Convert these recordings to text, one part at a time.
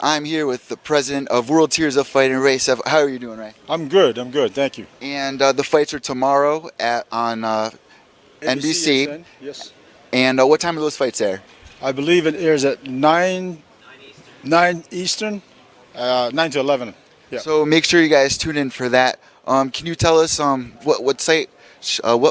I'm here with the president of World Series of Fighting, Ray Sefo. How are you doing, Ray? I'm good. Thank you. And the fights are tomorrow on NBC. Yes. And what time are those fights there? I believe it airs at 9 Eastern, 9 to 11. Yeah. So make sure you guys tune in for that. Can you tell us what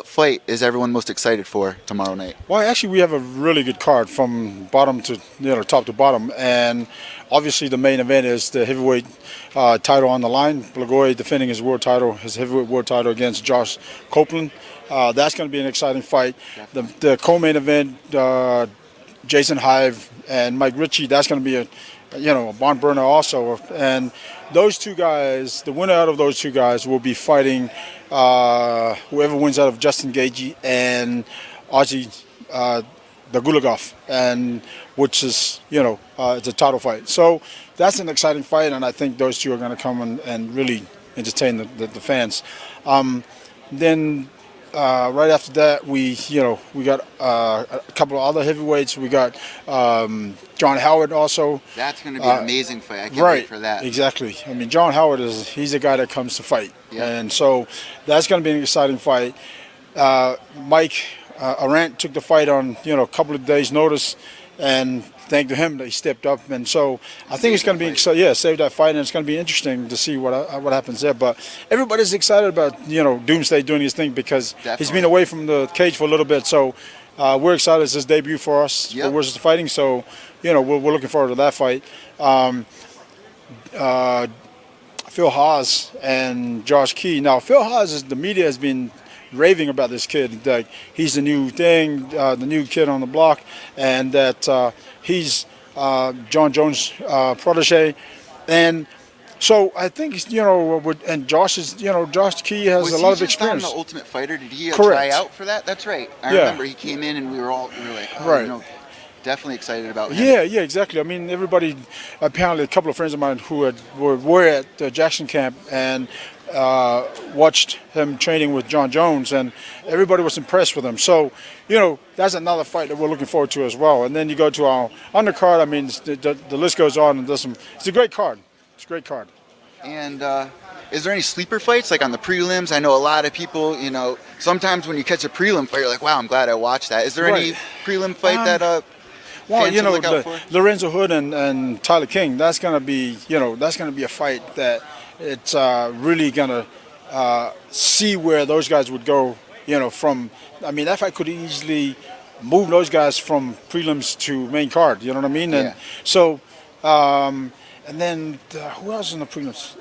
fight is everyone most excited for tomorrow night? Well, actually, we have a really good card from bottom to top to bottom, and obviously the main event is the heavyweight title on the line. Blagoy defending his world title, his heavyweight world title against Josh Copeland. That's going to be an exciting fight. The co-main event, Jason Hive and Mike Ritchie. That's going to be a barn burner also. And those two guys, the winner out of those two guys will be fighting whoever wins out of Justin Gaethje and Ozzy Dagulagov, and which is it's a title fight. So that's an exciting fight, and I think those two are going to come and really entertain the fans. Then right after that, we got a couple of other heavyweights. We got John Howard also. That's going to be an amazing fight. I can't Right, wait for that. exactly. I mean, John Howard he's a guy that comes to fight, and so that's going to be an exciting fight. Mike Arant took the fight on a couple of days' notice, and thank to him that he stepped up, and so I think it's going to be save that fight, and it's going to be interesting to see what happens there. But everybody's excited about Doomsday doing his thing because he's been away from the cage for a little bit, so we're excited. It's his debut for us for Wizards of Fighting, so we're looking forward to that fight. Phil Haas and Josh Key. Now Phil Haas, the media has been raving about this kid, like he's the new thing, the new kid on the block, and that he's John Jones' protege, and so I think and Josh Key has a lot of experience. Was he just on The Ultimate Fighter? Did he Correct. try out for that? That's right. I remember he came in and we were like, right. Definitely excited about him. Yeah, exactly. I mean, everybody, apparently a couple of friends of mine who were at the Jackson camp and watched him training with John Jones, and everybody was impressed with him. So, that's another fight that we're looking forward to as well. And then you go to our undercard. I mean, the list goes on, and it's a great card. It's a great card. And is there any sleeper fights, like on the prelims? I know a lot of people, sometimes when you catch a prelim fight, you're like, wow, I'm glad I watched that. Is there any prelim fight that well, Lorenzo Hood and Tyler King, that's gonna be a fight that it's really gonna see where those guys would go. From, I mean, that fight could easily move those guys from prelims to main card. You know what I mean? And so, and then who else in the prelims?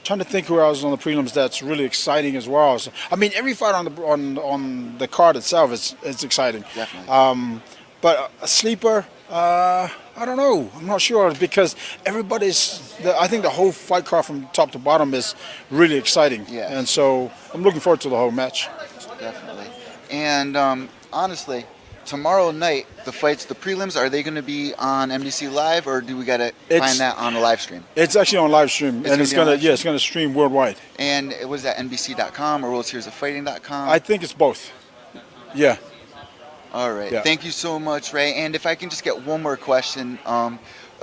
Trying to think who else on the prelims that's really exciting as well. So, I mean, every fight on the card itself is exciting. Definitely. But a sleeper, I don't know. I'm not sure because I think the whole fight card from top to bottom is really exciting. Yeah. And so I'm looking forward to the whole match. Definitely. And honestly, tomorrow night, the prelims, are they going to be on NBC Live, or do we got to find that on a live stream? It's actually on live stream, and it's gonna stream worldwide. And it was at NBC.com or WorldSeriesOfFighting.com? I think it's both. Yeah. All right. Yeah. Thank you so much, Ray. And if I can just get one more question,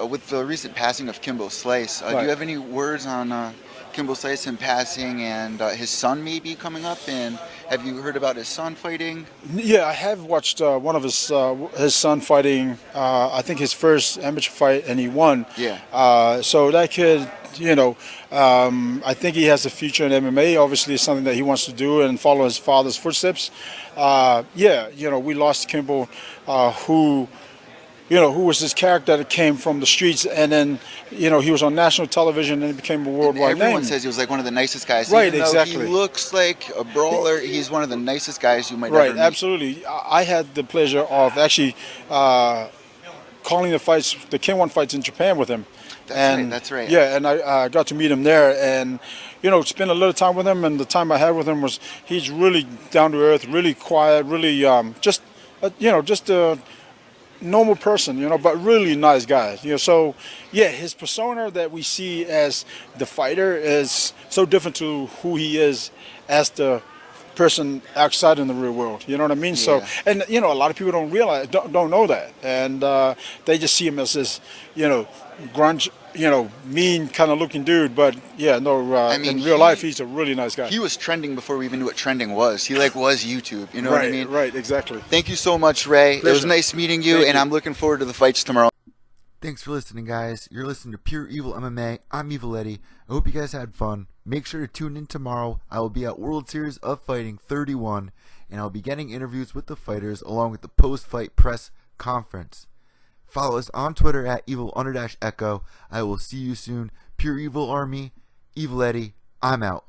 with the recent passing of Kimbo Slice, do you have any words on Kimbo Slice, him passing, and his son maybe coming up? And have you heard about his son fighting? Yeah, I have watched one of his son fighting. I think his first amateur fight, and he won. Yeah. So that kid, I think he has a future in MMA. Obviously, it's something that he wants to do and follow his father's footsteps. We lost Kimbo, who was this character that came from the streets, and then, he was on national television and became a worldwide name. Everyone says he was like one of the nicest guys. Right, Even exactly. Though he looks like a brawler, he's one of the nicest guys you might ever meet. Right, absolutely. I had the pleasure of actually calling the K1 fights in Japan with him. That's right. Yeah, and I got to meet him there, and spend a little time with him. And the time I had with him he's really down to earth, really quiet, really just a normal person, but really nice guy. So his persona that we see as the fighter is so different to who he is as the person outside in the real world. You know what I mean? So, Yeah. and a lot of people don't realize, don't know that, and they just see him as this, grunge, mean kind of looking dude. But yeah, no, I mean, in real life, he's a really nice guy. He was trending before we even knew what trending was. He was YouTube. You know what I mean? Right, exactly. Thank you so much, Ray. It was Pleasure. nice meeting you, Thank and you. I'm looking forward to the fights tomorrow. Thanks for listening, guys. You're listening to Pure Evil MMA. I'm Evil Eddie. I hope you guys had fun. Make sure to tune in tomorrow. I will be at World Series of Fighting 31, and I'll be getting interviews with the fighters along with the post-fight press conference. Follow us on Twitter at Evil_Echo. I will see you soon. Pure Evil Army, Evil Eddie, I'm out.